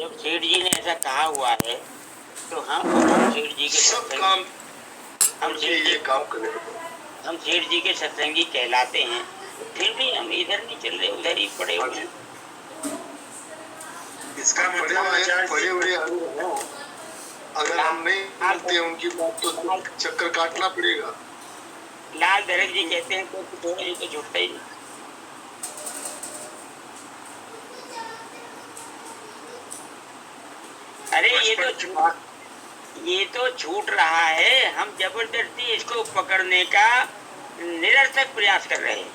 जब सेठ जी ने ऐसा कहा हुआ है तो हम सेठ जी के सब काम हम सेठ ये जी काम करें। हम सेठ जी के सत्संगी कहलाते हैं, फिर भी हम इधर नहीं चल रहे, उधर ही पड़े हुए हैं। इसका मतलब बड़े बड़े अगर हम नहीं मानते उनकी बात तो चक्कर काटना पड़ेगा। लाल दरक जी कहते हैं तो थोड़ा ही तो छूटता ही नहीं। अरे ये तो छूट रहा है, हम जबरदस्ती इसको पकड़ने का निरर्थक प्रयास कर रहे हैं।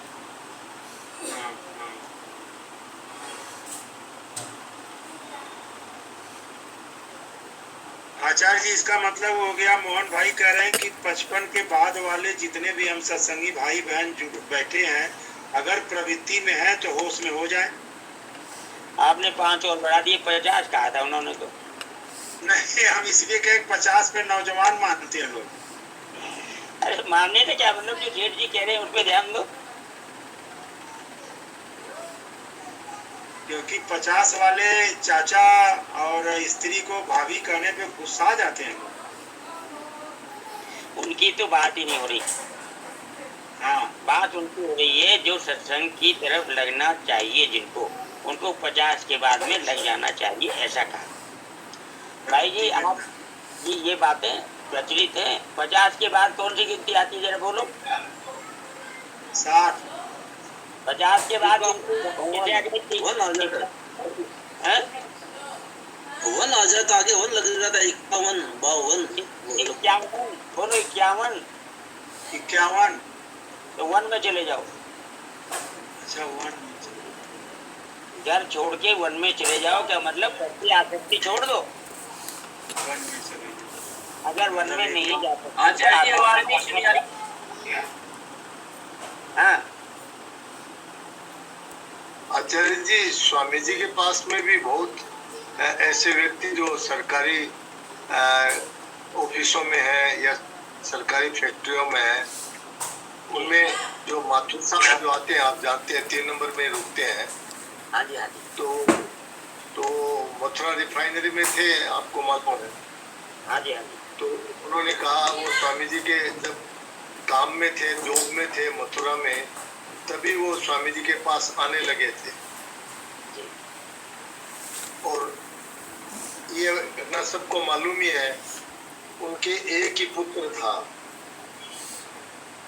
आचार्य जी, इसका मतलब हो गया, मोहन भाई कह रहे हैं कि 55 के बाद वाले जितने भी हम सत्संगी भाई बहन जुड़ बैठे हैं, अगर प्रवृत्ति में है तो होश में हो जाए। आपने 5 और बढ़ा दिए, 50 कहा था उन्होंने तो। नहीं, हम इसलिए कहे 50 पे नौजवान मानते हैं लोग। अरे मानने से क्या मतलब, जो सेठ जी कह रहे हैं उस पर ध्यान दो। क्योंकि 50 वाले चाचा और स्त्री को भाभी कहने पे गुस्सा आ जाते हैं। उनकी तो बात ही नहीं हो रही। हाँ, बात उनकी हो रही है जो सत्संग की तरफ लगना चाहिए, जिनको उनको 50 के बाद में लग जाना चाहिए, ऐसा कहा। भाई जी, आप ये बातें प्रचलित हैं। 50 के बाद कौन सी गिनती आती है, जरा बोलो। 60। 50 के बाद वन आ जाता, आगे वन लग जाता, 51, 52, 51, बोलो 51, 51 तो 1 में चले जाओ। अच्छा, 1 घर छोड़ के 1 में चले जाओ, क्या मतलब भक्ति आसक्ति छोड़ दो। 1 में चले जाओ। अगर 1 में नहीं जा सकते, हाँ आचार्य जी, स्वामी जी के पास में भी बहुत ऐसे व्यक्ति जो सरकारी ऑफिसों में है या सरकारी फैक्ट्रियों में है, उनमें जो माथुर साहब जो आते हैं, आप जानते हैं 3 नंबर में रुकते हैं। हाँ जी, हाँ जी। तो मथुरा रिफाइनरी में थे, आपको मालूम है। हाँ जी, हाँ जी। तो उन्होंने कहा वो स्वामी जी के जब काम में थे, जॉब में थे मथुरा में, तभी वो स्वामी जी के पास आने लगे थे। और ये घटना सबको मालूम ही है। उनके एक ही पुत्र था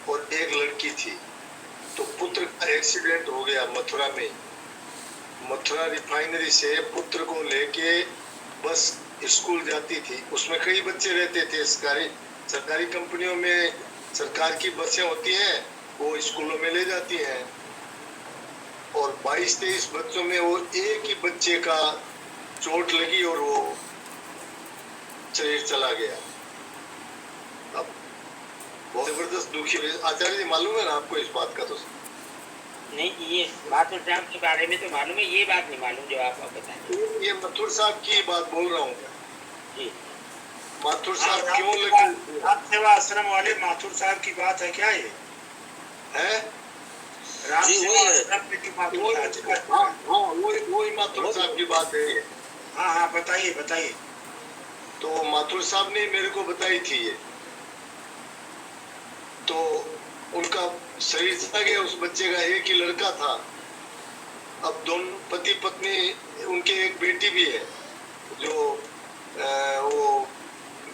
और एक लड़की थी। तो पुत्र का एक्सीडेंट हो गया मथुरा में। मथुरा रिफाइनरी से पुत्र को लेके बस स्कूल जाती थी, उसमें कई बच्चे रहते थे। सरकारी कंपनियों में सरकार की बसें होती हैं, वो स्कूलों में ले जाती हैं। और 22-23 बच्चों में वो एक ही बच्चे का चोट लगी और वो शरीर चला गया। अब बहुत जबरदस्त दुखी हुए। आचार्य जी, मालूम है ना आपको इस बात का? तो नहीं, ये माथुर साहब के बारे में तो मालूम है, ये बात नहीं मालूम जो आप बताएं। ये मथुर साहब की बात बोल रहा हूँ जी। माथुर साहब क्यों लगे? राम सेवा आश्रम वाले माथुर साहब की बात है क्या ये? है राम सेवा आश्रम में माथुर साहब? हाँ, वही माथुर साहब की बात है। हाँ हाँ, बताइए बताइए। तो माथुर साहब ने मेरे को बताई थी ये। तो उनका शरीर चला गया, उस बच्चे का एक ही लड़का था। अब दोनों पति पत्नी, उनके एक बेटी भी है, जो वो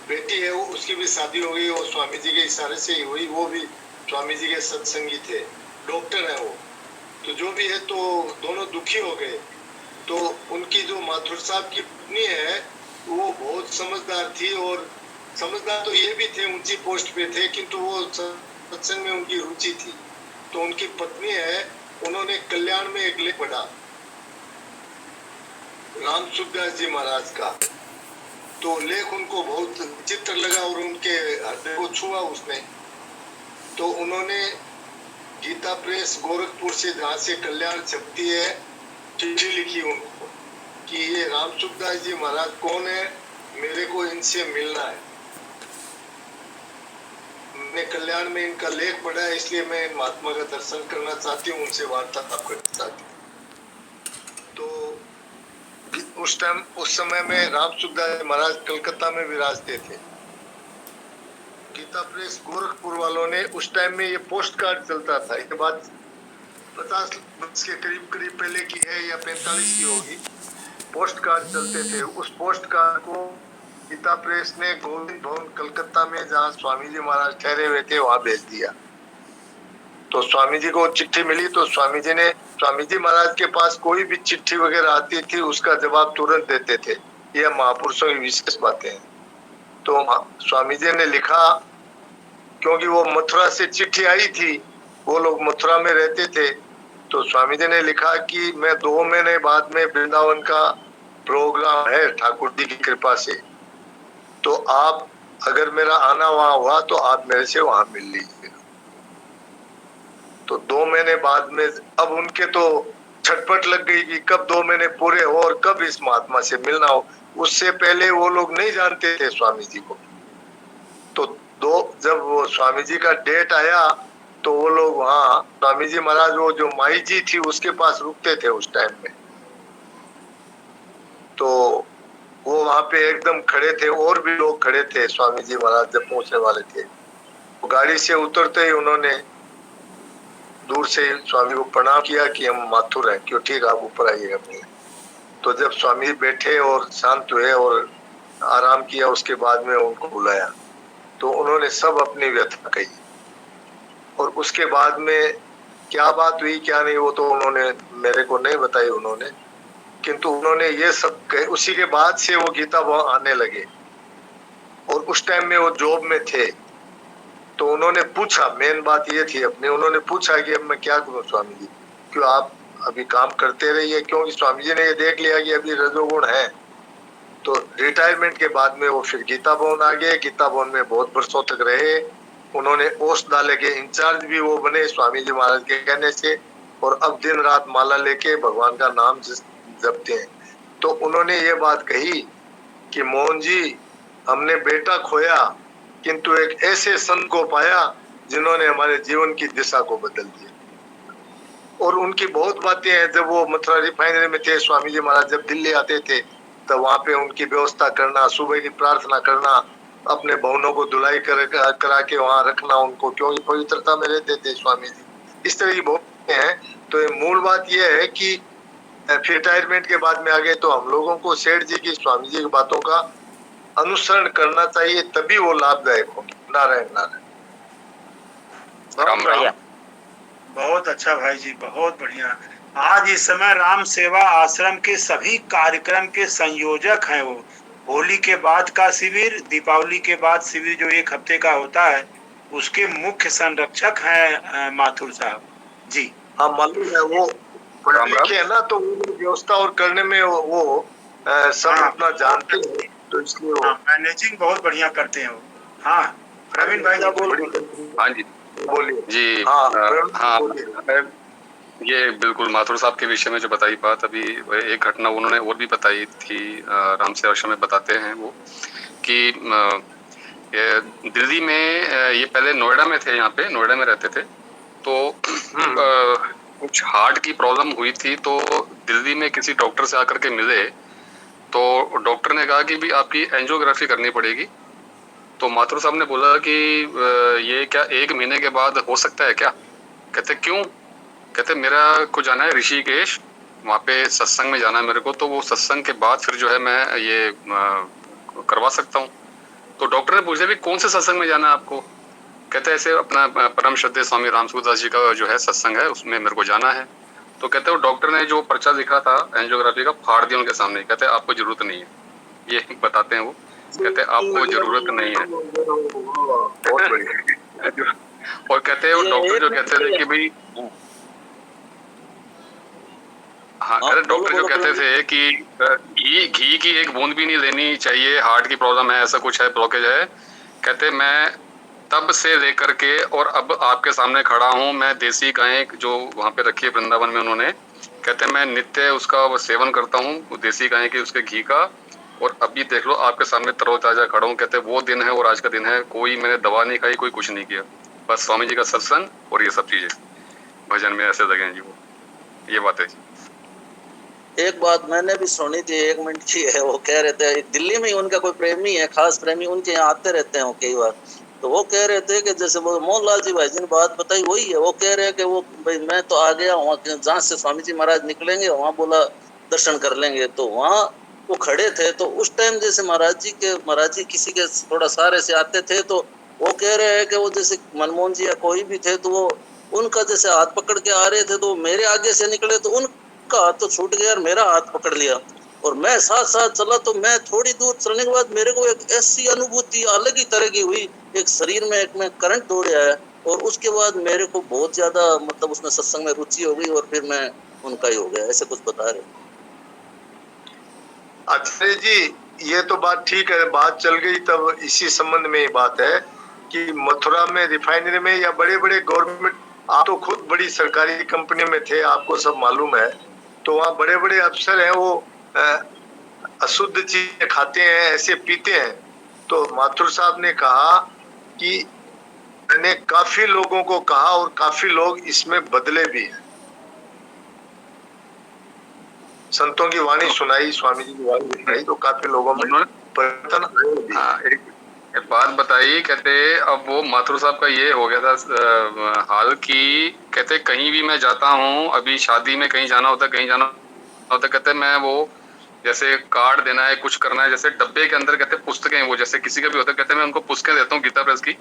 बेटी है, वो उसकी भी शादी हो गई, वो स्वामी जी के इशारे से ही हुई। वो भी स्वामी जी के सत्संगी थे, डॉक्टर है वो। तो जो भी है, तो दोनों दुखी हो गए। तो उनकी जो माथुर साहब की पत्नी है, वो बहुत समझदार थी। और समझदार तो ये भी थे, ऊंची पोस्ट पे थे, किंतु वो सत्संग में उनकी रुचि थी। तो उनकी पत्नी है, उन्होंने कल्याण में एक लेख पढ़ा राम सुखदास जी महाराज का। तो लेख उनको बहुत विचित्र लगा और उनके हृदय को छुआ उसने। तो उन्होंने गीता प्रेस गोरखपुर से, जहाँ से कल्याण छपती है, चिट्ठी लिखी उनको कि ये राम सुखदास जी महाराज कौन है, मेरे को इनसे मिलना है। मैंने कल्याण में इनका लेख पढ़ा है, इसलिए मैं इन महात्मा का दर्शन करना चाहती हूँ, उनसे वार्तालाप करना चाहती हूँ। तो उस समय में रामसुखदास महाराज कलकत्ता में विराजते थे। गीता प्रेस गोरखपुर वालों ने उस टाइम में ये पोस्ट कार्ड चलता था, ये बात 50 वर्ष के करीब पहले की है या 45 की होगी। पोस्ट कार्ड चलते थे, उस पोस्ट कार्ड को गीता प्रेस ने गोविंद भवन कलकत्ता में जहाँ स्वामी जी महाराज ठहरे हुए थे वहां भेज दिया। तो स्वामी जी को चिट्ठी मिली तो स्वामी जी महाराज के पास कोई भी चिट्ठी वगैरह आती थी उसका जवाब तुरंत देते थे। यह महापुरुषों की विशेष बातें हैं। तो स्वामी जी ने लिखा, क्योंकि वो मथुरा से चिट्ठी आई थी, वो लोग मथुरा में रहते थे, तो स्वामी जी ने लिखा कि मैं 2 महीने बाद में वृंदावन का प्रोग्राम है ठाकुर जी की कृपा से, तो आप अगर मेरा आना वहां हुआ तो आप मेरे से वहां मिल लीजिए। तो 2 महीने बाद में अब उनके तो छटपट लग गई कि कब 2 महीने पूरे हो और कब इस महात्मा से मिलना हो। उससे पहले वो लोग नहीं जानते थे स्वामी जी को। तो जब वो स्वामी जी का डेट आया तो वो लोग वहाँ स्वामी जी महाराज वो जो माई जी थी उसके पास रुकते थे उस टाइम में। तो वो वहां पे एकदम खड़े थे, और भी लोग खड़े थे। स्वामी जी महाराज जब पहुंचने वाले थे तो गाड़ी से उतरते ही उन्होंने दूर से स्वामी को प्रणाम किया कि हम माथुर हैं, क्यों ठीक आप ऊपर आइएगा मेरे। तो जब स्वामी बैठे और शांत हुए और आराम किया, उसके बाद में उनको बुलाया तो उन्होंने सब अपनी व्यथा कही। और उसके बाद में क्या बात हुई क्या नहीं वो तो उन्होंने मेरे को नहीं बताई उन्होंने, किंतु उन्होंने ये सब कहे। उसी के बाद से वो गीता वहां आने लगे और उस टाइम में वो जॉब में थे। तो उन्होंने पूछा, मेन बात ये थी अपनी, उन्होंने पूछा कि अब मैं क्या करूं स्वामी जी, क्यों आप अभी काम करते रहिए, क्योंकि स्वामी जी ने ये देख लिया कि अभी रजोगुण है। तो रिटायरमेंट के बाद में वो फिर गीता भवन आ गए। गीता भवन में बहुत वर्षों तक रहे। उन्होंने ओसडाले के इंचार्ज भी वो बने स्वामी जी महाराज के कहने से, और अब दिन रात माला लेके भगवान का नाम जपते हैं। तो उन्होंने ये बात कही कि मोहन जी, हमने बेटा खोया किंतु एक ऐसे संत को पाया जिन्होंने हमारे जीवन की दिशा को बदल दिया। और उनकी बहुत बातें हैं। जब वो मथुरा रिफाइनरी में थे, स्वामी जी महाराज जब दिल्ली आते थे तो वहां पे उनकी व्यवस्था करना, सुबह की प्रार्थना करना, अपने भवनों को धुलाई करा के वहां रखना उनको, क्योंकि पवित्रता में रहते थे स्वामी जी। इस तरह की बहुत हैं। तो ये मूल बात यह है कि फिर रिटायरमेंट के बाद में आगे तो हम लोगों को सेठ जी की, स्वामी जी की बातों का अनुसरण करना चाहिए, तभी वो लाभदायक होगी। नारायण नारायण। बहुत बढ़िया। बहुत अच्छा भाई जी, बहुत बढ़िया। आज इस समय राम सेवा आश्रम के सभी कार्यक्रम के संयोजक हैं वो। होली के बाद का शिविर, दीपावली के बाद शिविर जो 1 हफ्ते का होता है, उसके मुख्य संरक्षक हैं माथुर साहब जी। हाँ मालूम है, वो पढ़े लिखे है ना, तो वो व्यवस्था और करने में वो सब अपना जानते हैं, तो इसलिए मैनेजिंग बहुत बढ़िया करते हैं वो। हाँ प्रवीण भाई हाँ जी बोलिए जी। हाँ ये बिल्कुल माथुर साहब के विषय में जो बताई बात, अभी एक घटना उन्होंने और भी बताई थी, राम सेवा आश्रम में बताते हैं वो कि दिल्ली में ये पहले नोएडा में थे, यहाँ पे नोएडा में रहते थे, तो कुछ हार्ट की प्रॉब्लम हुई थी। तो दिल्ली में किसी डॉक्टर से आकर के मिले, तो डॉक्टर ने कहा कि भी आपकी एंजियोग्राफी करनी पड़ेगी। तो माथुर साहब ने बोला कि ये क्या 1 महीने के बाद हो सकता है क्या? कहते क्यों? कहते मेरा को जाना है ऋषिकेश, वहाँ पे सत्संग में जाना है मेरे को, तो वो सत्संग के बाद फिर जो है मैं ये करवा सकता हूँ। तो डॉक्टर ने पूछा भी कौन से सत्संग में जाना है आपको? कहते ऐसे अपना परम श्रद्धेय स्वामी रामसुखदास जी का जो है सत्संग है, उसमें मेरे को जाना है। तो कहते वो डॉक्टर ने जो पर्चा लिखा था एंजियोग्राफी का, फाड़ दिया उनके सामने। कहते आपको जरूरत नहीं है, ये बताते हैं वो। कहते आपको जरूरत नहीं है। और कहते वो डॉक्टर जो कहते थे कि भाई, हाँ कहते डॉक्टर जो कहते थे कि घी की एक बूंद भी नहीं लेनी चाहिए, हार्ट की प्रॉब्लम है, ऐसा कुछ है, ब्लॉकेज है। कहते मैं तब से लेकर के और अब आपके सामने खड़ा हूँ, मैं देसी गाय जो वहाँ पे रखी है वृंदावन में उन्होंने, कहते मैं नित्य उसका सेवन करता हूँ, देसी गाय के उसके घी का, और अभी देख लो आपके सामने तरोताजा खड़ा हूँ। कहते वो दिन है और आज का दिन है, कोई मैंने दवा नहीं खाई, कोई कुछ नहीं किया, बस स्वामी जी का सत्संग और ये सब चीजें भजन में ऐसे लगे हैं जी वो। ये बात है। एक बात मैंने भी सुनी थी, 1 मिनट की है। वो कह रहे थे दिल्ली में ही उनका कोई प्रेमी है, खास प्रेमी, उनके यहाँ आते रहते हैं वो कई बार। तो वो कह रहे थे कि जैसे वो मोहनलाल जी भाई जी ने बात बताई वही है। वो कह रहे हैं कि वो भाई मैं तो आ गया वहाँ, जहाँ से स्वामी जी महाराज निकलेंगे वहाँ बोला दर्शन कर लेंगे। तो वहाँ वो खड़े थे, तो उस टाइम जैसे महाराज जी किसी के थोड़ा सहारे से आते थे, तो वो कह रहे हैं कि वो जैसे मनमोहन जी या कोई भी थे, तो वो उनका जैसे हाथ पकड़ के आ रहे थे, तो मेरे आगे से निकले तो उनका हाथ तो छूट गया और मेरा हाथ पकड़ लिया और मैं साथ साथ चला। तो मैं थोड़ी दूर चलने के बाद मेरे को एक ऐसी अनुभूति अलग ही तरह की हुई, एक शरीर में एक में करंट दौड़ आया और उसके बाद मेरे को बहुत ज्यादा मतलब उसमें सत्संग में रुचि हो गई और फिर मैं उनका ही हो गया, ऐसे कुछ बता रहे। आचार्य जी ये तो बात ठीक है, बात चल गई। तब इसी संबंध में बात है कि मथुरा में रिफाइनरी में या बड़े बड़े गवर्नमेंट, आप तो खुद बड़ी सरकारी कंपनी में थे, आपको सब मालूम है। तो वहाँ बड़े बड़े अफसर हैं, वो अशुद्ध चीजें खाते हैं, ऐसे पीते हैं। तो माथुर साहब ने कहा कि मैंने काफी लोगों को कहा और काफी लोग इसमें बदले भी हैं। संतों की वाणी सुनाई, स्वामी जी की वाणी सुनाई, तो काफी लोगों में परिवर्तन आया भी। हाँ, एक बात बताइए, कहते अब वो माथुर साहब का ये हो गया था हाल की, कहते कहीं भी मैं जाता हूँ, अभी शादी में कहीं जाना होता, कहीं जाना होता, कहते मैं वो जैसे कार्ड देना है, कुछ करना है, जैसे डब्बे के अंदर कहते पुस्तकें, वो जैसे किसी का भी होता है, कहते मैं उनको पुस्तकें देता हूँ गीता प्रेस की।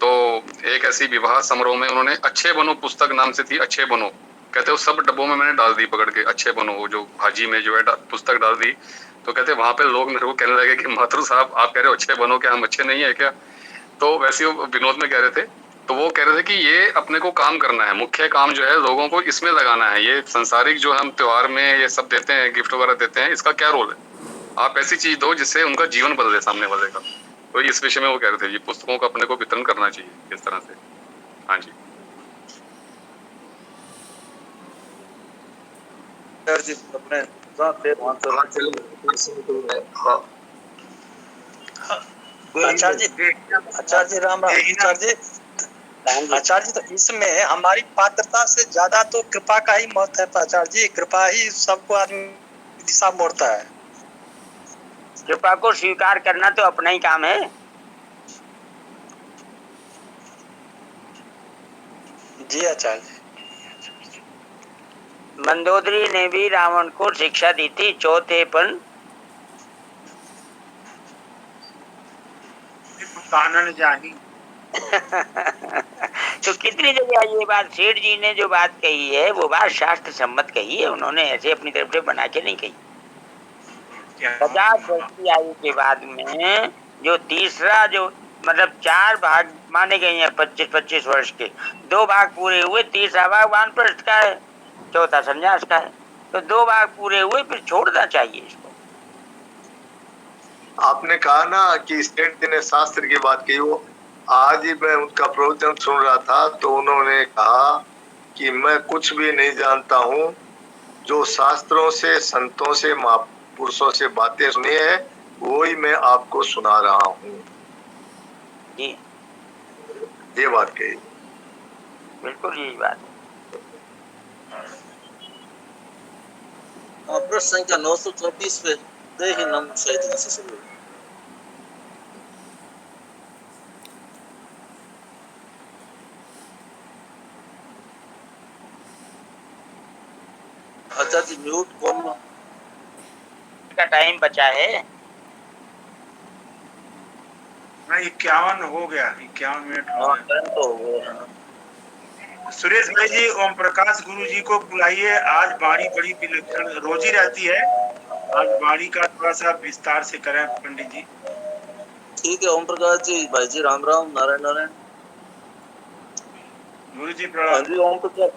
तो एक ऐसी विवाह समारोह में उन्होंने अच्छे बनो पुस्तक नाम से थी, अच्छे बनो, कहते वो सब डब्बों में मैंने डाल दी पकड़ के, अच्छे बनो, वो जो भाजी में जो है पुस्तक डाल दी। तो कहते वहां पे लोग मेरे को कहने लगे कि माथुर साहब आप कह रहे हो अच्छे बनो, क्या हम अच्छे नहीं है क्या? तो वैसे वो विनोद में कह रहे थे। तो वो कह रहे थे कि ये अपने को काम करना है, मुख्य काम जो है लोगों को इसमें लगाना है, ये संसारिक जो हम त्योहार में ये सब देते हैं, गिफ्ट वगैरह देते हैं, इसका क्या रोल है? आप ऐसी चीज दो जिससे उनका जीवन बदले सामने वाले का। तो इस विषय में वो कह रहे थे, ये पुस्तकों का अपने को वितरण करना चाहिए इस तरह से। हाँ जी जी, अपने आचार्य जी राम आचार्य जी तो इसमें हमारी पात्रता से ज्यादा तो कृपा का ही महत्व है आचार्य जी। कृपा ही सबको आदमी दिशा मोड़ता है। कृपा को स्वीकार करना तो अपना ही काम है। जी आचार्य। मंदोदरी ने भी रावण को शिक्षा दी थी, चौथेपन कानन जानी। तो कितनी जगह ये बात सेठ जी ने जो बात कही है वो बात शास्त्र सम्मत कही है, उन्होंने ऐसे अपनी तरफ से बना के नहीं कही। 50 वर्ष की आयु के बाद में जो तीसरा जो मतलब 4 भाग माने गए हैं 25-25 वर्ष के, 2 भाग पूरे हुए, तीसरा भाग वानप्रस्थ का है, चौथा संन्यास का है। तो 2 भाग पूरे हुए, फिर छोड़ना चाहिए इसको। आपने कहा ना कि सेठ जी ने शास्त्र की बात कही, वो आज ही मैं उनका प्रवचन सुन रहा था, तो उन्होंने कहा कि मैं कुछ भी नहीं जानता हूँ, जो शास्त्रों से, संतों से, महापुरुषों से बातें सुनी है वही मैं आपको सुना रहा हूँ। ये बात कही, बिल्कुल यही बात है। प्रश्न संख्या 934 पे देहि नम चैतन्य से शुरू। अच्छा जी, म्यूट कौन का टाइम बचा है? 51 हो गया, 51 मिनट हो गया। तो हो गया। सुरेश भाई जी, ओम प्रकाश गुरु जी को बुलाइए। आज वाणी बड़ी विलक्षण रोजी रहती है, आज वाणी का थोड़ा सा विस्तार से करें पंडित जी। ठीक है ओम प्रकाश जी, भाई जी राम राम, नारायण नारायण। गुरु जी प्रणाम। हाँ जी ओम प्रकाश।